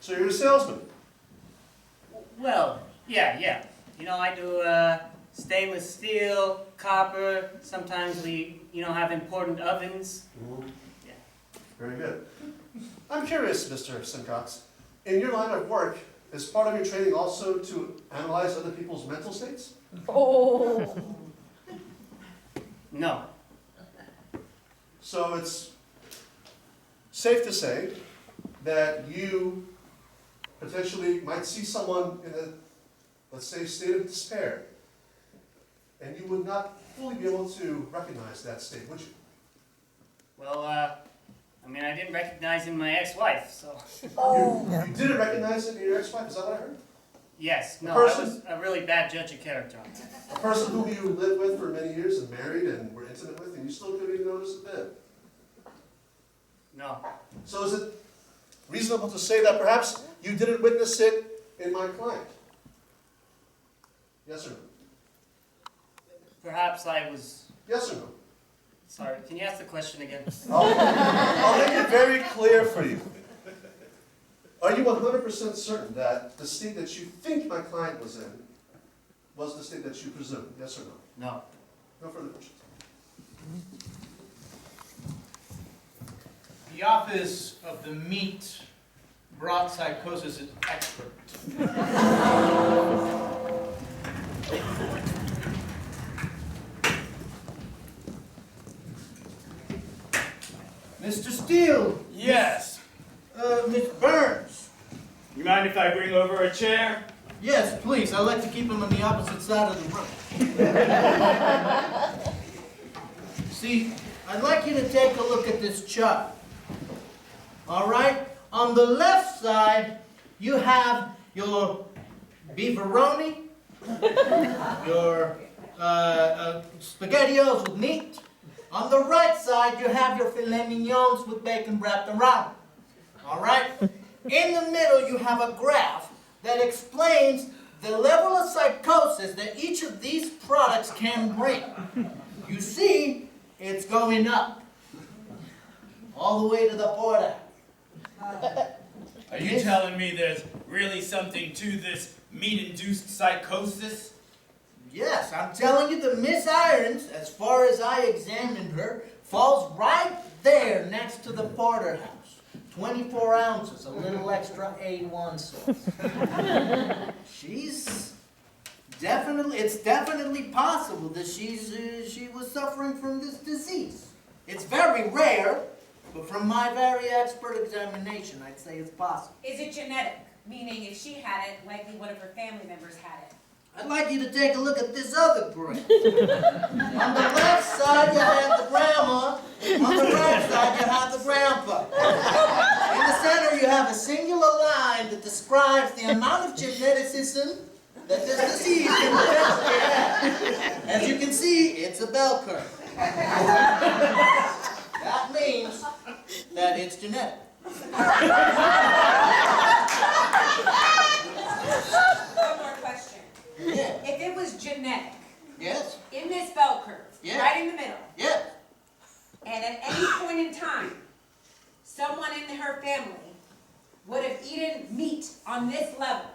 So you're a salesman? Well, yeah. You know, I do stainless steel, copper. Sometimes we, have important ovens. Mm-hmm. Yeah. Very good. I'm curious, Mr. Simcox. In your line of work, is part of your training also to analyze other people's mental states? Oh. No. So it's safe to say that you potentially might see someone in a, let's say, state of despair, and you would not fully be able to recognize that state, would you? Well, I didn't recognize in my ex-wife, so. You didn't recognize it in your ex-wife, is that what I heard? Yes, no, I Person? was a really bad judge of character. A person whom you lived with for many years and married and were intimate with, and you still couldn't even notice it then. No. So is it reasonable to say that perhaps you didn't witness it in my client? Yes or no? Perhaps I was. Yes or no? Sorry, can you ask the question again? I'll make it very clear for you. Are you 100% certain that the state that you think my client was in was the state that you presume? Yes or no? No. No further questions. The office of the meat brought psychosis expert. Mr. Steele. Yes. Miss Burns. You mind if I bring over a chair? Yes, please. I'd like to keep him on the opposite side of the room. See, I'd like you to take a look at this chart. All right? On the left side, you have your beefaroni, your SpaghettiOs with meat. On the right side, you have your filet mignons with bacon wrapped around. All right? In the middle, you have a graph that explains the level of psychosis that each of these products can bring. You see, it's going up. All the way to the border. Are you telling me there's really something to this meat-induced psychosis? Yes, I'm telling you, the Miss Irons, as far as I examined her, falls right there next to the porterhouse. 24 ounces, a little extra A1 sauce. It's definitely possible that she was suffering from this disease. It's very rare, but from my very expert examination, I'd say it's possible. Is it genetic? Meaning if she had it, likely one of her family members had it. I'd like you to take a look at this other graph. On the left side, you have the grandma. On the right side, you have the grandpa. In the center, you have a singular line that describes the amount of geneticism that this disease can potentially have. As you can see, it's a bell curve. That means that it's genetic. One more question. Yeah. If it was genetic, Yes. in this bell curve, Yeah. right in the middle, Yes. and at any point in time, someone in her family would have eaten meat on this level,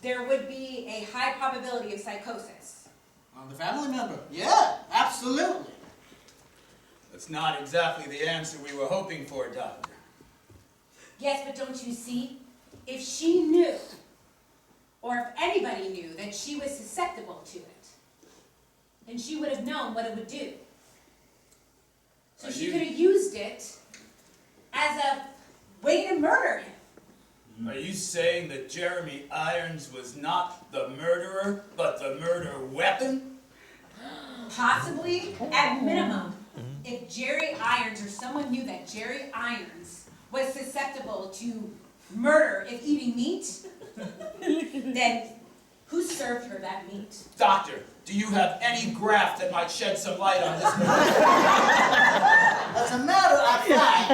there would be a high probability of psychosis. On the family member. Yeah, absolutely. That's not exactly the answer we were hoping for, Doctor. Yes, but don't you see? If she knew, or if anybody knew that she was susceptible to it, then she would have known what it would do. So she could have used it as a way to murder him. Are you saying that Jeremy Irons was not the murderer, but the murder weapon? Possibly, at minimum, if Jerry Irons or someone knew that Jerry Irons was susceptible to murder if eating meat, then who served her that meat? Doctor, do you have any graph that might shed some light on this? As a matter of fact,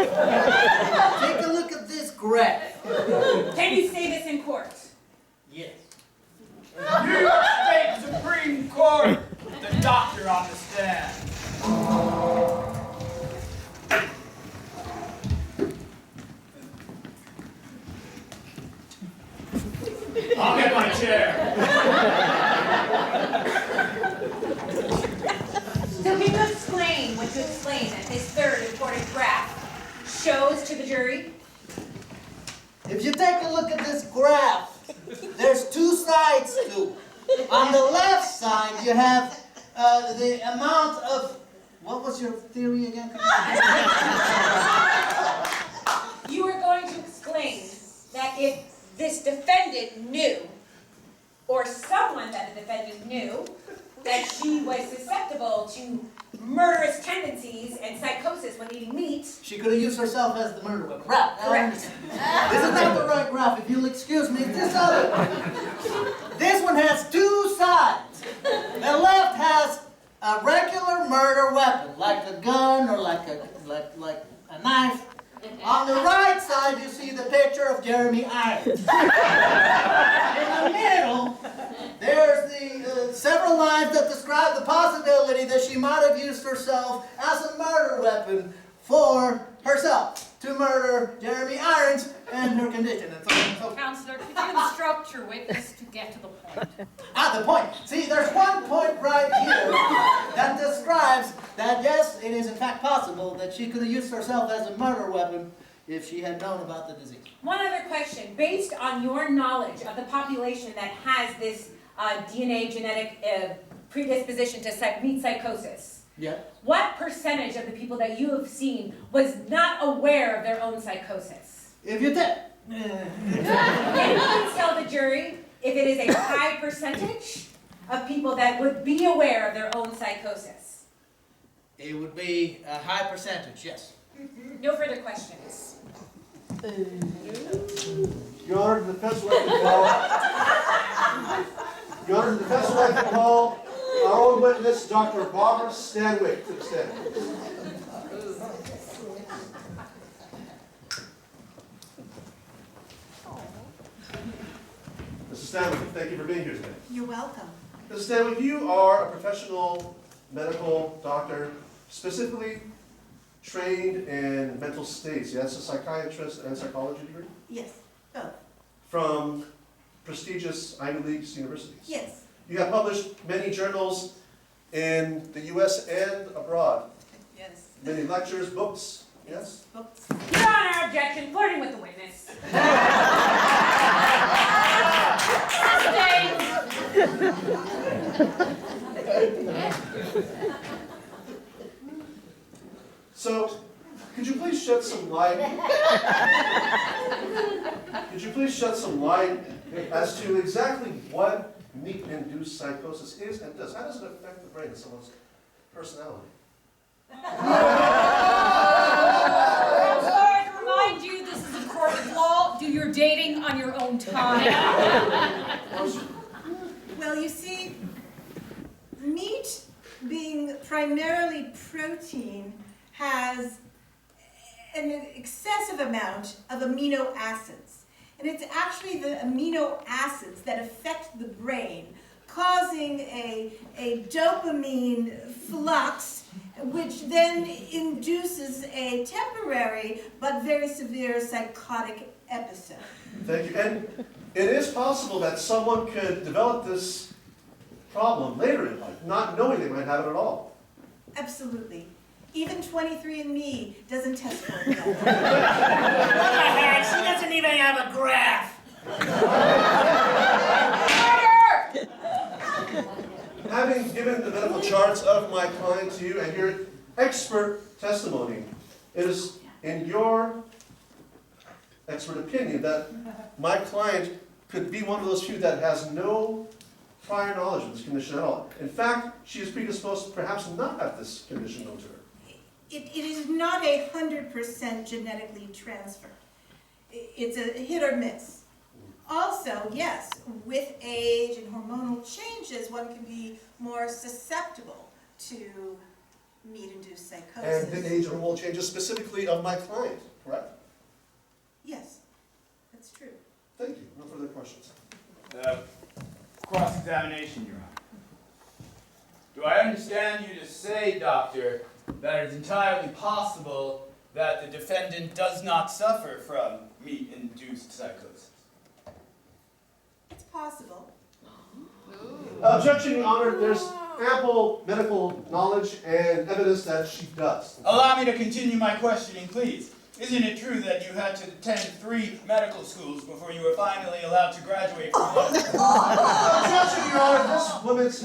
take a look at this graph. Can you say this in court? Yes. New York State Supreme Court, the doctor on the stand. I'll get my chair. So can you explain what you explain that this third important graph shows to the jury? If you take a look at this graph, there's two sides to it. On the left side, you have the amount of, what was your theory again? You are going to explain that if this defendant knew, or someone that the defendant knew, that she was susceptible to murderous tendencies and psychosis when eating meat. She could have used herself as the murder weapon. Right, now I Correct. understand. This is not the right graph, if you'll excuse me. This one has two sides. The left has a regular murder weapon, like a gun or like a knife. On the right side, you see the picture of Jeremy Irons. In the middle, there's the several lines that describe the possibility that she might have used herself as a murder weapon for herself to murder Jeremy Irons and her condition. And so on and so forth. Counselor, could you instruct your witness to get to the point? The point. See, there's one point right here that describes that, yes, it is in fact possible that she could have used herself as a murder weapon if she had known about the disease. One other question. Based on your knowledge of the population that has this DNA genetic predisposition to meat psychosis, Yeah. what percentage of the people that you have seen was not aware of their own psychosis? If you did. Can you please tell the jury if it is a high percentage of people that would be aware of their own psychosis? It would be a high percentage, yes. No further questions. Your Honor, the defense would like to call. Your Honor, the defense would like to call our own witness, Dr. Barbara Stanwyck, to the stand. Mrs. Stanwyck, thank you for being here today. You're welcome. Mrs. Stanwyck, you are a professional medical doctor, specifically trained in mental states. Yes, a psychiatrist and psychology degree Yes, both. from prestigious Ivy League universities. Yes, You have published many journals in the U.S. and abroad. yes. Many lectures, books. Yes. Books. Your Honor, objection. Flirting with the witness. So, could you please shed some light? Could you please shed some light as to exactly what meat-induced psychosis is and does? How does it affect the brain of someone's personality? Counselor, to remind you, this is a court of law. Do your dating on your own time. Well, you see, meat being primarily protein has an excessive amount of amino acids. And it's actually the amino acids that affect the brain, causing a dopamine flux, which then induces a temporary but very severe psychotic episode. Thank you. And it is possible that someone could develop this problem later in life, not knowing they might have it at all. Absolutely. Even 23andMe doesn't test for it. What the heck? She doesn't even have a graph. Having given the medical charts of my client to you and your expert testimony, it is in your expert opinion that my client could be one of those few that has no prior knowledge of this condition at all. In fact, she is predisposed to perhaps not have this condition known to her. It is not 100% genetically transferred. It's a hit or miss. Also, yes, with age and hormonal changes, one can be more susceptible to meat-induced psychosis. And the age and hormonal changes specifically of my client, correct? Yes, that's true. Thank you. No further questions. Cross-examination, Your Honor. Do I understand you to say, Doctor, that it's entirely possible that the defendant does not suffer from meat-induced psychosis? Objection, Your Honor, there's ample medical knowledge and evidence that she does. Allow me to continue my questioning, please. Isn't it true that you had to attend 3 medical schools before you were finally allowed to graduate from one? Objection, Your Honor, this woman's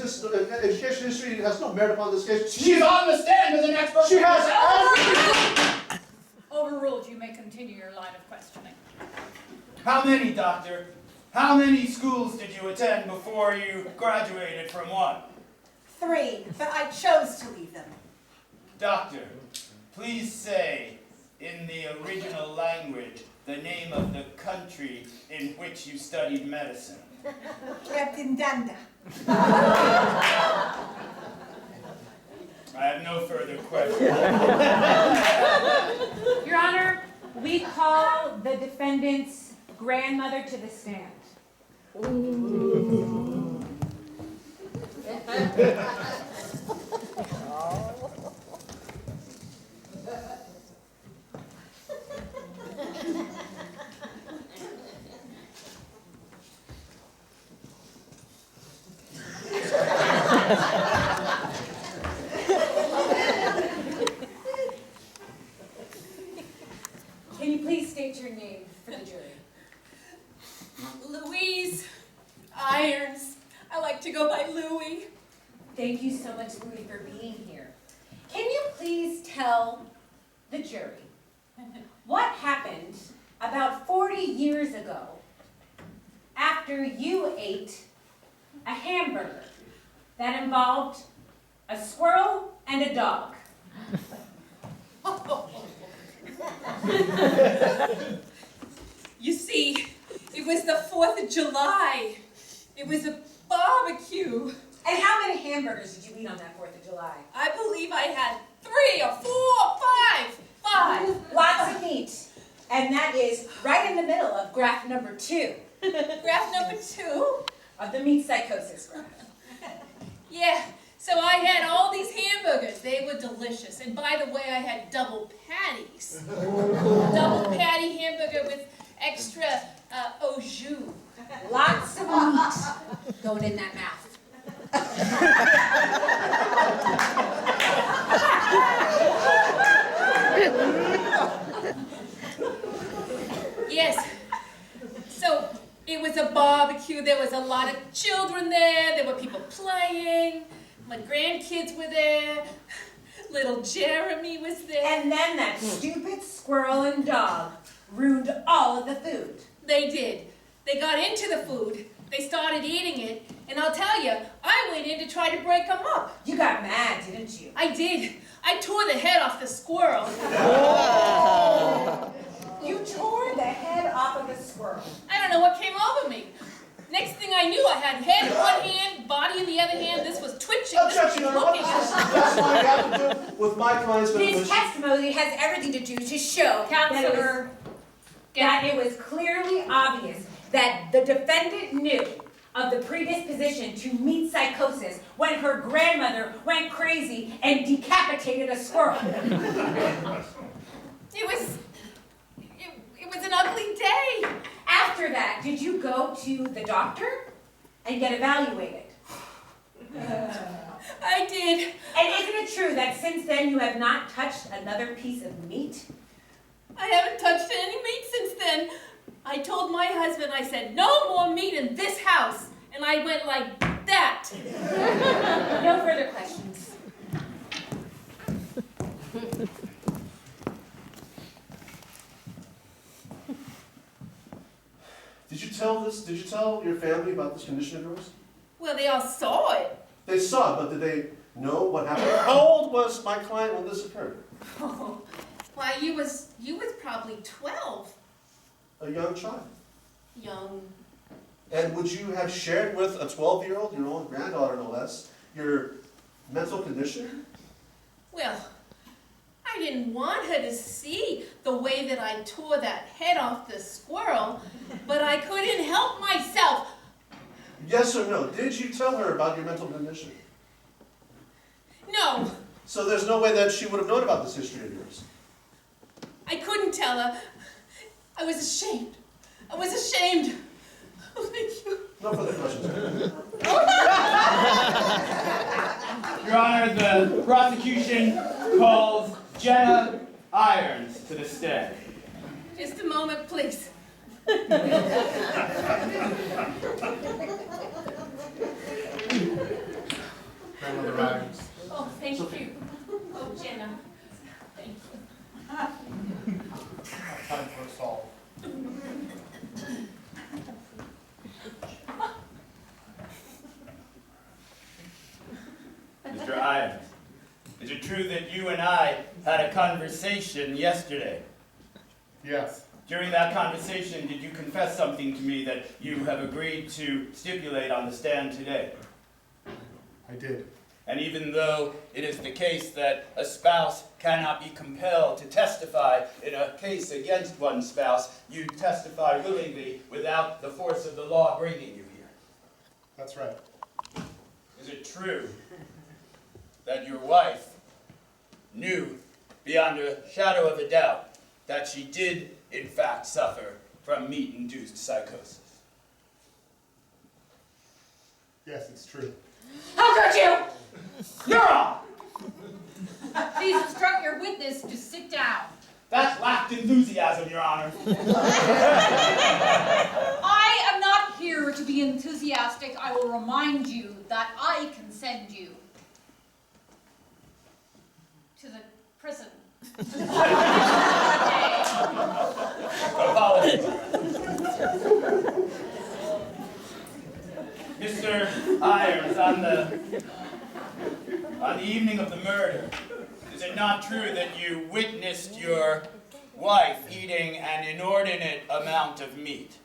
education history has no merit upon this case. She's on the stand as an expert. She has every... Overruled, you may continue your line of questioning. How many, doctor? How many schools did you attend before you graduated from one? 3, but I chose to leave them. Doctor, please say, in the original language, the name of the country in which you studied medicine. Captain Danda. I have no further questions. Your Honor, we call the defendant's grandmother to the stand. Can you please state your name for the jury? Louise Irons. I like to go by Louie. Thank you so much, Louis, for being here. Can you please tell the jury what happened about 40 years ago after you ate a hamburger that involved a squirrel and a dog? You see, it was the 4th of July. It was a barbecue. And how many hamburgers did you eat on that 4th of July? I believe I had 3 or 4 or 5. 5. Lots of meat. And that is right in the middle of graph number 2. Graph number 2. Of the meat psychosis graph. Yeah, so I had all these hamburgers. They were delicious. And by the way, I had double patties. Double patty hamburger with extra au jus. Lots of meat going in that mouth. Yes. So it was a barbecue. There was a lot of children there. There were people playing. My grandkids were there. Little Jeremy was there. And then that stupid squirrel and dog ruined all of the food. They did. They got into the food. They started eating it. And I'll tell you, I went in to try to break them up. You got mad, didn't you? I did. I tore the head off the squirrel. You tore the head off of the squirrel. I don't know what came over me. Next thing I knew, I had head in one hand, body in the other hand. This was twitching. This was Objection, Your Honor, what looking does at this testimony have to do with my client's His medical history? testimony has everything to do to show Counselor. that it was clearly obvious that the defendant knew of the predisposition to meat psychosis when her grandmother went crazy and decapitated a squirrel. It was an ugly day. After that, did you go to the doctor and get evaluated? I did. And isn't it true that since then you have not touched another piece of meat? I haven't touched any meat since then. I told my husband, I said, no more meat in this house. And I went like that. No further questions. Did you tell your family about this condition of yours? Well, they all saw it. They saw it, but did they know what happened? How old was my client when this occurred? Oh, why, you was probably 12. A young child. Young. And would you have shared with a 12-year-old, your own granddaughter no less, your mental condition? Well, I didn't want her to see the way that I tore that head off the squirrel, but I couldn't help myself. Yes or no? Did you tell her about your mental condition? No, So there's no way that she would have known about this history of yours. I couldn't tell her. I was ashamed. I was ashamed. Thank you. No further questions. Your Honor, the prosecution calls Jenna Irons to the stand. Just a moment, please. Grandmother Irons. Oh, thank you. Oh, Jenna. Thank you. Time for us all. Mr. Irons, is it true that you and I had a conversation yesterday? Yes. During that conversation, did you confess something to me that you have agreed to stipulate on the stand today? I did. And even though it is the case that a spouse cannot be compelled to testify in a case against one spouse, you testify willingly without the force of the law bringing you here. That's right. Is it true that your wife knew beyond a shadow of a doubt that she did, in fact, suffer from meat-induced psychosis? Yes, it's true. How could you? You're on! Please instruct your witness to sit down. That lacked enthusiasm, Your Honor. I am not here to be enthusiastic. I will remind you that I can send you to the prison. Apologies. Mr. Irons, on the evening of the murder, is it not true that you witnessed your wife eating an inordinate amount of meat?